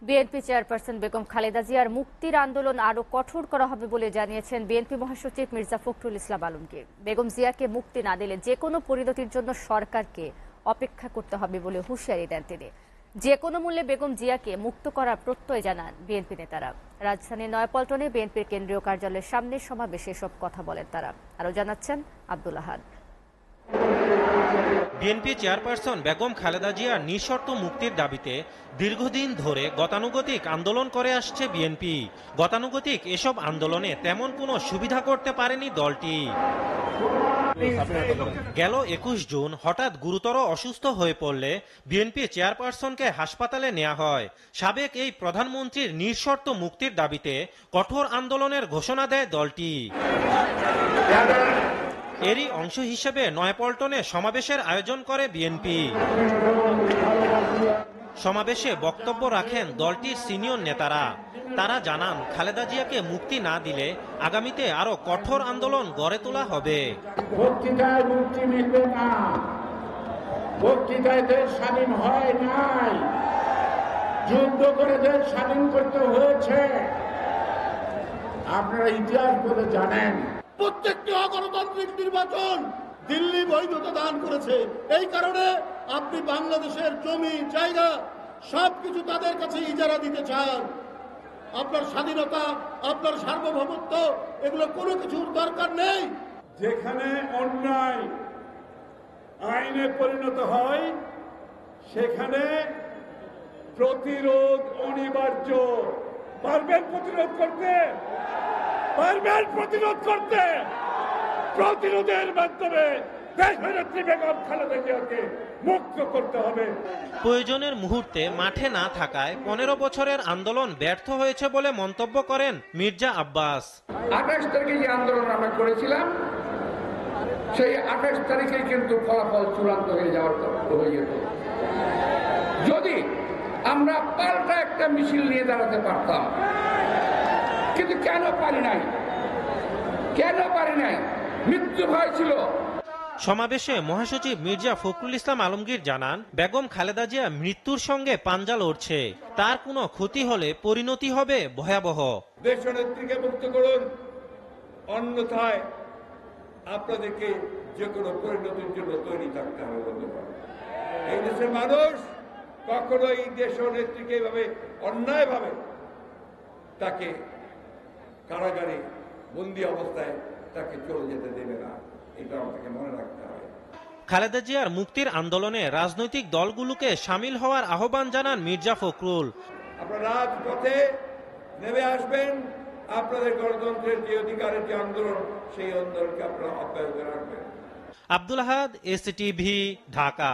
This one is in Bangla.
বিএনপি চেয়ারপারসন বেগম খালেদা জিয়ার মুক্তির আন্দোলন আরও কঠোর করা হবে বলে জানিয়েছেন বিএনপি মহাসচিব মির্জা ফখরুল ইসলাম আলমগীর। বেগম জিয়াকে মুক্তি না দিলে যে কোনো পরিণতির জন্য সরকারকে অপেক্ষা করতে হবে বলে হুঁশিয়ারি দেন তিনি। যে কোনো মূল্যে বেগম জিয়াকে মুক্ত করার প্রত্যয় জানান বিএনপি নেতারা। রাজধানীর নয়াপল্টনে বিএনপির কেন্দ্রীয় কার্যালয়ের সামনে সমাবেশে এসব কথা বলেন তারা। আরও জানাচ্ছেন আব্দুল আহাদ। বিএনপি চেয়ারপারসন বেগম খালেদা জিয়ার নিঃশর্ত মুক্তির দাবিতে দীর্ঘদিন ধরে গতানুগতিক আন্দোলন করে আসছে বিএনপি। গতানুগতিক এসব আন্দোলনে তেমন কোনো সুবিধা করতে পারেনি দলটি। গেল 21 জুন হঠাৎ গুরুতর অসুস্থ হয়ে পড়লে বিএনপি চেয়ারপারসনকে হাসপাতালে নেওয়া হয়। সাবেক এই প্রধানমন্ত্রীর নিঃশর্ত মুক্তির দাবিতে কঠোর আন্দোলনের ঘোষণা দেয় দলটি। এরই অংশ হিসেবে নয়াপল্টনে সমাবেশের আয়োজন করে বিএনপি। সমাবেশে বক্তব্য রাখেন দলটির সিনিয়র নেতারা। তারা জানান, খালেদা জিয়াকে মুক্তি না দিলে আগামীতে আরো কঠোর আন্দোলন গড়ে তোলা হবে। বক্তৃতায় মুক্তি মিলবে না, বক্তৃতায় দেশ স্বাধীন হয় নাই, যুদ্ধ করে দেশ স্বাধীন করতে হয়েছে। আপনারা ইতিহাস বলে জানেন, প্রত্যেকটি অগণতান্ত্রিক নির্বাচন দিল্লি বৈধতা দান করেছে। এই কারণে আপনি বাংলাদেশের জমি জায়গা সবকিছু তাদের কাছে ইজারা দিতে চান। আপনার স্বাধীনতা, আপনার সার্বভৌমত্ব, এগুলো কোনো কিছুর দরকার নেই। যেখানে অন্যায় আইনে পরিণত হয় সেখানে প্রতিরোধ অনিবার্য। পারবেন প্রতিরোধ করতে? পারবেন প্রতিরোধ করতে? প্রতিরোধের মাধ্যমে দেশনেত্রী বেগম খালেদা জিয়াকে মুক্ত করতে হবে। প্রয়োজনের মুহূর্তে মাঠে না থাকায় 15 বছরের আন্দোলন ব্যর্থ হয়েছে বলে মন্তব্য করেন মির্জা আব্বাস। 28 তারিখে যে আন্দোলন আমরা করেছিলাম সেই 28 তারিখে কিন্তু ফলাফল চূড়ান্ত হয়ে যাওয়ার হয়ে যেত যদি আমরা পাল্টা একটা মিছিল নিয়ে দাঁড়াতে পারতাম। কিন্তু কেন পারি নাই? মৃত্যু ভয় ছিল। সমাবেশে মহাসচিব মির্জা ফখরুল ইসলাম আলমগীর জানান, বেগম খালেদা জিয়া মৃত্যুর সঙ্গে পাঞ্জা লড়ছে। তার কোনো ক্ষতি হলে পরিণতি হবে ভয়াবহ। দেশনেত্রীকে মুক্ত করুন, অন্যথায় আপনাদেরকে যে কোনো পরিণতির জন্য তৈরি থাকতে হবে। বন্ধুগণ, এই দেশের মানুষ কখনো এই দেশনেত্রীকে এভাবে অন্যায়ভাবে তাকে কারাগারে বন্দী অবস্থায় তাকে চলে যেতে দেবে না। এটা আমাকে মনে রাখতে হবে। খালেদা জিয়ার মুক্তির আন্দোলনে রাজনৈতিক দলগুলোকে সামিল হওয়ার আহ্বান জানান মির্জা ফখরুল। আপনারা রাজপথে নেমে আসবেন, আপনাদের গণতন্ত্রের যে অধিকারের যে আন্দোলন, সেই আন্দোলনকে আপনারা অব্যাহত রাখবেন। আব্দুল আহাদ, এসটিভি, ঢাকা।